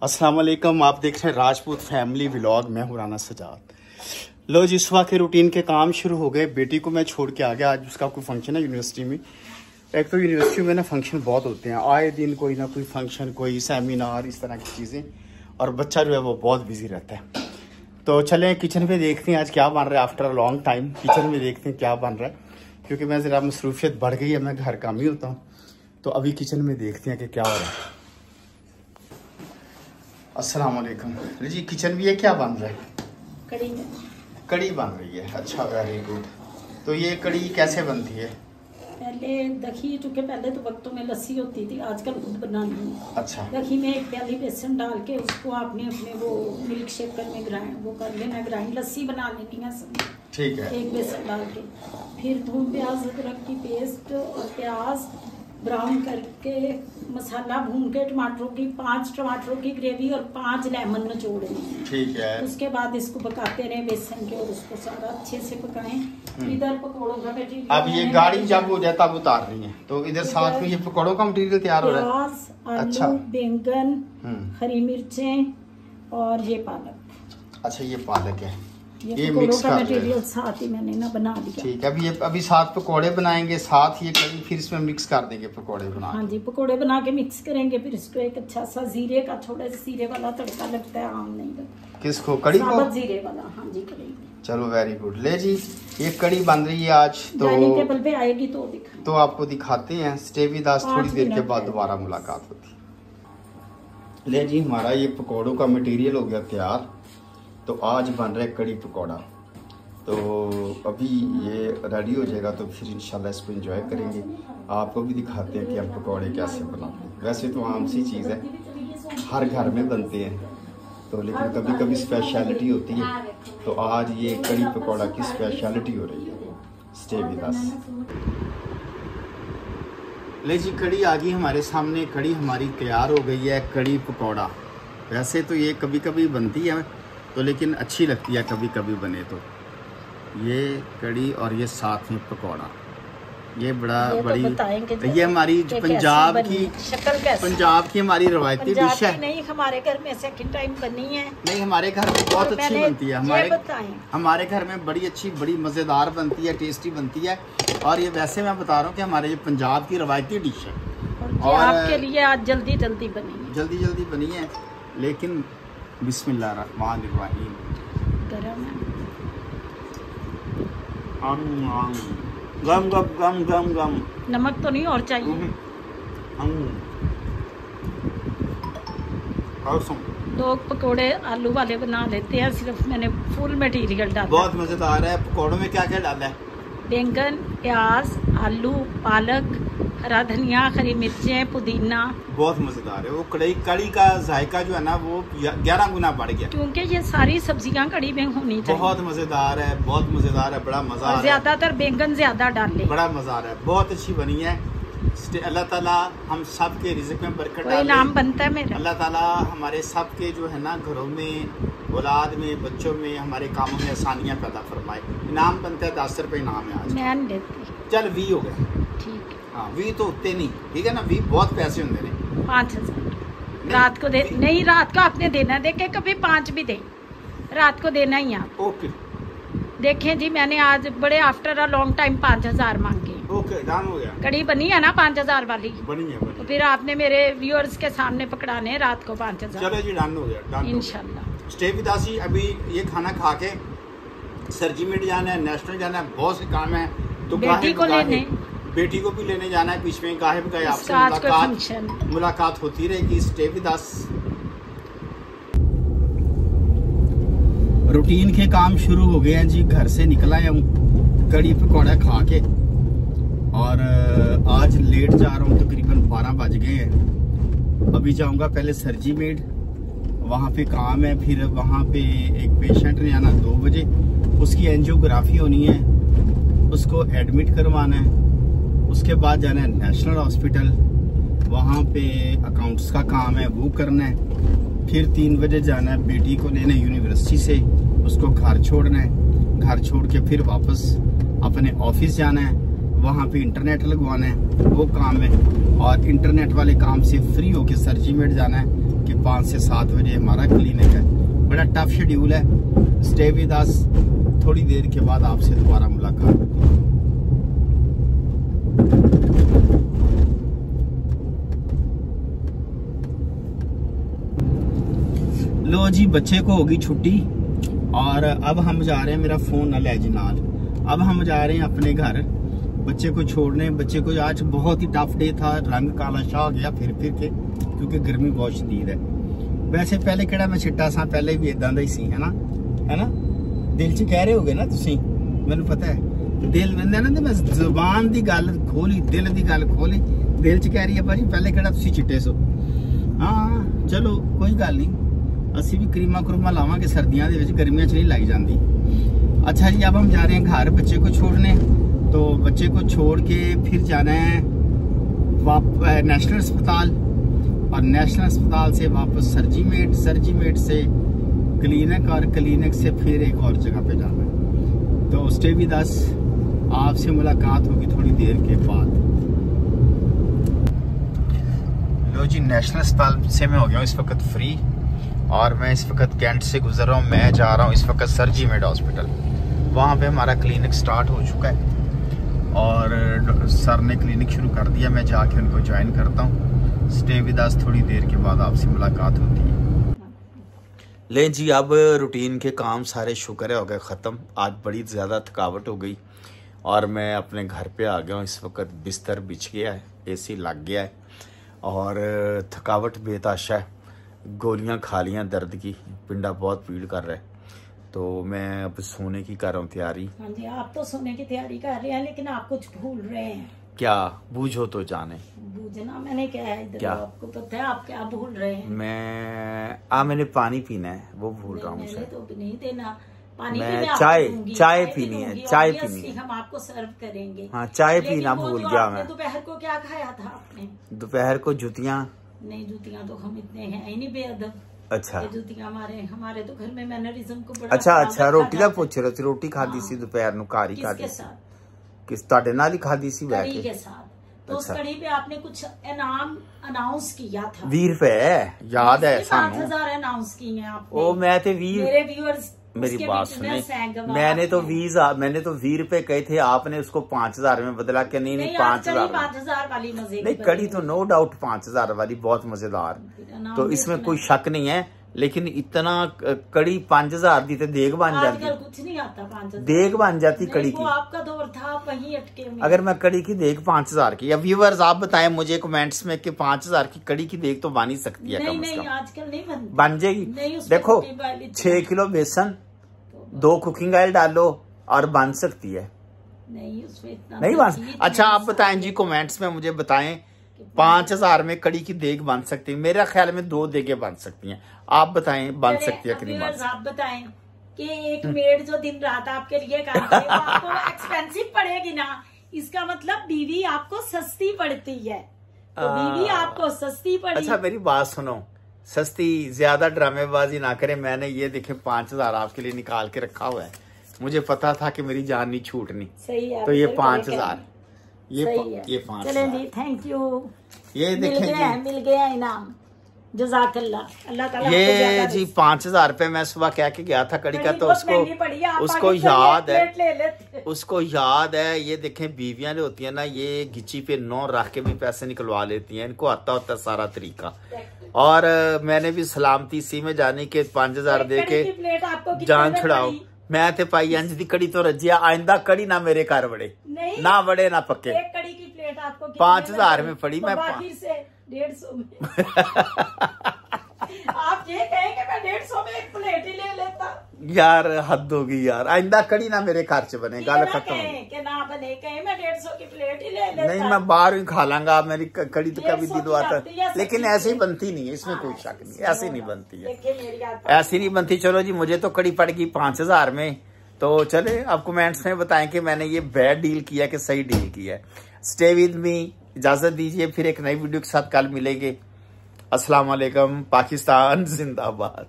अस्सलाम वालेकुम, आप देख रहे हैं राजपूत फैमिली व्लॉग। मैं हूं राना सजाद। लो जी, सुबह के रूटीन के काम शुरू हो गए। बेटी को मैं छोड़ के आ गया, आज उसका कोई फंक्शन है यूनिवर्सिटी में। एक तो यूनिवर्सिटी में ना फंक्शन बहुत होते हैं, आए दिन कोई ना कोई फंक्शन, कोई सेमिनार, इस तरह की चीज़ें, और बच्चा जो है वो बहुत बिजी रहता है। तो चलें किचन में देखते हैं आज क्या बन रहा है। After a long time kitchen में देखते हैं क्या बन रहा है, क्योंकि मैं ज़रा मसरूफियत बढ़ गई है, मैं घर काम ही होता हूँ। तो अभी किचन में देखते हैं कि क्या हो रहा है। अस्सलाम वालेकुम जी, किचन भी है, क्या बन रहा है? कड़ी बन रही है। अच्छा, वेरी गुड। तो ये कड़ी कैसे बनती है? पहले दही, चूँकि पहले तो वक्तों में लस्सी होती थी, आजकल खुद बनानी है। अच्छा। दही में एक प्याली बेसन डाल के उसको आपने अपने वो मिल्क शेकर में ग्राइंड वो कर लेना, ग्राइंड लस्सी बना लेनी है सब। ठीक है। एक बेसन डाल के फिर थूम प्याज अदरक की पेस्ट और प्याज ब्राउन करके मसाला भून के पाँच टमाटरों की ग्रेवी और 5 लेमन निचोड़े। ठीक है। उसके बाद इसको पकाते रहे बेसन के और उसको सारा अच्छे से पकाएं। इधर पकौड़ों का मटेरियल, अब ये गाड़ी जब हो जाए तब उतार रही है, तो इधर साथ में ये पकौड़ों का मटेरियल तैयार हो रहा है। प्याज, अच्छा। आलू, बैंगन, हरी मिर्चें और ये पालक। अच्छा, ये पालक है, ये मिक्स का मटेरियल साथ ही मैंने ना बना लिया। ठीक है। अभी साथ पकोड़े बनाएंगे, साथ ये कड़ी फिर इसमें मिक्स कर देंगे पकोड़े बना। हाँ जी, पकोड़े बना के मिक्स करेंगे। फिर इसको एक अच्छा सा जीरे का, थोड़ा सा जीरे वाला तड़का लगता है, आम नहीं लगता। किसको? कड़ी को? जीरे वाला। हाँ जी, कड़ी। चलो वेरी गुड। ले जी, ये कड़ी बन रही है आज। तो डाइनिंग टेबल पे आएगी तो आपको दिखाते हैं। स्टे विद अस, थोड़ी देर के बाद दोबारा मुलाकात होती। ले जी, हमारा ये पकोड़ों का मटेरियल हो गया तैयार। तो आज बन रहा है कड़ी पकौड़ा। तो अभी ये रेडी हो जाएगा तो फिर इंशाल्लाह इसको एंजॉय करेंगे। आपको भी दिखाते हैं कि हम पकौड़े कैसे बनाते हैं। वैसे तो आम सी चीज़ है, हर घर में बनते हैं, तो लेकिन कभी कभी स्पेशलिटी होती है। तो आज ये कड़ी पकौड़ा की स्पेशलिटी हो रही है। Stay with us. ले जी, कड़ी आ गई हमारे सामने। कड़ी हमारी तैयार हो गई है। कड़ी पकौड़ा वैसे तो ये कभी कभी बनती है, तो लेकिन अच्छी लगती है कभी कभी बने तो। ये कड़ी और ये साथ में पकौड़ा, ये बड़ी ये हमारी पंजाब की हमारी रवायती डिश है। नहीं, हमारे घर में सेकंड टाइम बनी है। नहीं, हमारे घर में बहुत अच्छी बनती है। हमारे घर में बड़ी अच्छी, बड़ी मज़ेदार बनती है, टेस्टी बनती है। और ये वैसे मैं बता रहा हूँ कि हमारे ये पंजाब की रवायती डिश है और आपके लिए आज जल्दी जल्दी बनी है। लेकिन बिस्मिल्लाहिर्रहमानिर्रहीम। गरम है। गम गम गम गम गम। नमक तो नहीं और चाहिए? दो पकोड़े आलू वाले बना लेते हैं। सिर्फ मैंने फुल मटेरियल डाला। बहुत मजेदार है। पकोड़ों में क्या क्या डाला है? बैंगन, प्याज, आलू, पालक, हरा धनिया, हरी मिर्चें, पुदीना। बहुत मजेदार है वो। कड़ी का जायका जो है ना वो 11 गुना बढ़ गया, क्योंकि ये सारी सब्जियां कड़ी में होनी चाहिए। बहुत मजेदार है, बहुत मजेदार है, बड़ा मजा आ रहा है। ज्यादातर बैंगन ज्यादा डाले, बड़ा मजा आ रहा है। बहुत अच्छी बनी है। अल्लाह ताला हम सब के रिज़्क़ में बरकत डाले। नाम बनता है मेरा। अल्लाह ताला हमारे सब के जो है ना घरों में, औलाद में, बच्चों में, हमारे कामों में आसानियाँ पैदा फरमाए। इनाम बनता है 10 रुपये इनाम है आज। मैं नहीं देती। चल 20 हो गए। ठीक है। हाँ, 20 तो उतने नहीं, ठीक है ना। 20 बहुत पैसे होंगे ने। 5000 रात को दे। नहीं, रात को आपने देना। देखे कभी 5 भी दे, रात को देना ही आप। ओके। देखें जी, मैंने आज बड़े आफ्टर अ लॉन्ग टाइम 5000 मांगे। ओके, डन हो गया। कड़ी बनी है ना 5000 वाली? बनी है। तो फिर आपने मेरे व्यूअर्स के सामने पकड़ाने रात को 5000। चलो जी, डन हो गया। इंशाल्लाह। Stay with us. अभी ये खाना खा के सरजीमेंट जाना है, नेशनल जाना है, बहुत से काम है। तो बेटी को भी लेने जाना है। बीच में गाहे बगाहे आपसे मुलाकात होती रहेगी। Stay with us. रूटीन के काम शुरू हो गए हैं जी। घर से निकला है हूँ कड़ी पकौड़ा खा के, और आज लेट जा रहा हूँ, तकरीबन 12 बज गए हैं। अभी जाऊँगा पहले सरजीमेड, वहाँ पे काम है। फिर वहाँ पे एक पेशेंट ने आना 2 बजे, उसकी एंजियोग्राफी होनी है, उसको एडमिट करवाना है। उसके बाद जाना है नेशनल हॉस्पिटल, वहाँ पे अकाउंट्स का काम है, वो करना है। फिर 3 बजे जाना है बेटी को लेने यूनिवर्सिटी से, उसको घर छोड़ना है। घर छोड़ के फिर वापस अपने ऑफिस जाना है, वहाँ पे इंटरनेट लगवाना है, वो काम है। और इंटरनेट वाले काम से फ्री होके सरजीमेट जाना है कि 5 से 7 बजे हमारा क्लिनिक है। बड़ा टफ शेड्यूल है। स्टे विद अस, थोड़ी देर के बाद आपसे दोबारा मुलाकात। लो जी, बच्चे को होगी छुट्टी और अब हम जा रहे हैं, मेरा फोन न ले जी नाल, अब हम जा रहे हैं अपने घर बच्चे को छोड़ने। बच्चे को आज बहुत ही टफ डे था, रंग काला शाह हो गया फिर के, क्योंकि गर्मी बहुत शदीद है। वैसे पहले किहड़ा मैं चिट्टा सा, पहले भी इदां दा ही सी, है ना दिल च कह रहे होगे ना तुसी, मैनू पता है। दिल मैंने ना मैं जुबान दी गल खोली, दिल दी गल खोली, दिल च कह रही है भाजी पहले किहड़ा तुसी चिट्टे सो। हाँ चलो कोई गल नहीं, असी भी क्रीमा क्रूमा लावांगे सर्दियां दे विच, गर्मियां च नहीं लाई जाती। अच्छा जी, अब हम जा रहे हैं घर बच्चे को छोड़ने। तो बच्चे को छोड़ के फिर जाना है नेशनल अस्पताल, और नेशनल अस्पताल से वापस सरजीमेट, सरजीमेट से क्लिनिक, और क्लिनिक से फिर एक और जगह पे जाना है। तो स्टे विद अस, आपसे मुलाकात होगी थोड़ी देर के बाद। लो जी, नेशनल अस्पताल से मैं हो गया हूँ इस वक्त फ्री, और मैं इस वक्त कैंट से गुजर रहा हूँ। मैं जा रहा हूँ इस वक्त सरजीमेट हॉस्पिटल। वहाँ पे हमारा क्लिनिक स्टार्ट हो चुका है और सर ने क्लिनिक शुरू कर दिया। मैं जाके उनको ज्वाइन करता हूँ। स्टे विद अस, थोड़ी देर के बाद आपसे मुलाकात होती है। ले जी, अब रूटीन के काम सारे शुक्र है हो गए ख़त्म। आज बड़ी ज़्यादा थकावट हो गई और मैं अपने घर पे आ गया हूँ। इस वक्त बिस्तर बिछ गया है, AC लग गया है और थकावट बेताशा है। गोलियां खा लियां दर्द की, पिंडा बहुत पीड़ कर रहा है, तो मैं अब सोने की कर रहा हूँ तैयारी। हाँ जी, आप तो सोने की तैयारी कर रहे हैं, लेकिन आप कुछ भूल रहे हैं। क्या? बूझो तो जाने। बूझना मैंने क्या है इधर, क्या? आपको पता है आप क्या भूल रहे हैं? मैंने पानी पीना है, वो भूल रहा हूँ। मैंने तो नहीं देना पानी, मैं चाय पीनी है, चाय पीनी है। हम आपको सर्व करेंगे। हाँ, चाय पीना भूल गया मैं। दोपहर को क्या खाया था आपने? दोपहर को जुतियाँ नहीं, जुतियाँ तो हम इतने हैं ही नहीं बेअदब। अच्छा, जुतियाँ हमारे तो घर में मैनरिज्म को बड़ा। अच्छा रोटी का पूछ रहे थे? रोटी खादी सी दोपहर नु, कारी खादी किस ताड़े नाल ही खादी सी कड़ी के साथ। तो उस कड़ी पे आपने कुछ इनाम अनाउंस किया था। 20 रुपए याद है सानू। 5000 अनाउंस किए हैं आपने। ओ मैं थे 20, मेरे व्यूअर्स मेरी बात सुनिए, मैंने तो 20 रुपए कहे थे, आपने उसको 5000 में बदला कि नहीं 5000 वाली मजे नहीं, कड़ी तो नो डाउट 5000 वाली बहुत मजेदार, तो इसमें कोई शक नहीं है। लेकिन इतना कड़ी 5000 दी तो देग बन जाती, कुछ नहीं आता 5000 देग बन जाती कड़ी की। आपका दौर था वहीं अटके में। अगर मैं कड़ी की देग 5000 की, या व्यूअर्स आप बताएं मुझे कमेंट्स में कि 5000 की कड़ी की देग तो बन ही सकती है। नहीं, आजकल नहीं बनती। बन जाएगी। देखो 6 किलो बेसन, 2 कुकिंग ऑयल डालो और बन सकती है। नहीं बन। अच्छा आप बताएं जी, कमेंट्स में मुझे बताएं 5000 में कड़ी की देग बन सकती है? मेरा ख्याल में 2 देगे बन सकती हैं। आप बताएं बन सकती है कि नहीं बन सकती? आप बताएं कि एक मेड जो दिन रात आपके लिए काम करे वो आपको एक्सपेंसिव पड़ेगी ना, इसका मतलब बीवी आपको सस्ती पड़ती है। तो बीवी आपको सस्ती पड़ी। अच्छा मेरी बात सुनो, सस्ती ज्यादा ड्रामेबाजी ना करें। मैंने ये देखे 5000 आपके लिए निकाल के रखा हुआ है, मुझे पता था कि मेरी जान नहीं छूटनी। सही है। तो ये 5000, ये 5000। चलें जी, थैंक यू। ये देखें मिल गया इनाम, जज़ाकल्लाह। अल्लाह ताला ये जी 5000 रुपए मैं सुबह कह के गया था कड़ी का, तो उसको याद है, उसको याद है। ये देखें बीवियां जो होती है ना, ये गिची पे 9 रख के भी पैसे निकलवा लेती हैं, इनको आता होता सारा तरीका। और मैंने भी सलामती सी में जाने के 5000 दे के जान छुड़ाओ। मैं ते पाई अंज दी कड़ी तो रजिया, आइंदा कड़ी ना मेरे घर बड़े, ना बड़े ना पक्के। एक कड़ी की प्लेट आपको 5000 में पड़ी, मैं 150 में। आप ये कहें कि मैं 150 में एक प्लेट ही ले लेता। यार हद होगी यार, आइंदा कड़ी ना मेरे घर च बने, गल खत्म। ना बने, कहे मैं 150 की प्लेट ही ले लेता। नहीं मैं बाहर ही खा लांगा, मेरी कड़ी तो कभी दिल आता, लेकिन ऐसे ही बनती नहीं है, इसमें कोई शक नहीं, ऐसी नहीं बनती है, ऐसी नहीं बनती। चलो जी, मुझे तो कड़ी पड़ गई 5000 में। तो चले अब कमेंट्स में बताएं कि मैंने ये बैड डील किया कि सही डील किया है। स्टे विद मी, इजाजत दीजिए, फिर एक नई वीडियो के साथ कल मिलेंगे। अस्सलाम वालेकुम, पाकिस्तान जिंदाबाद।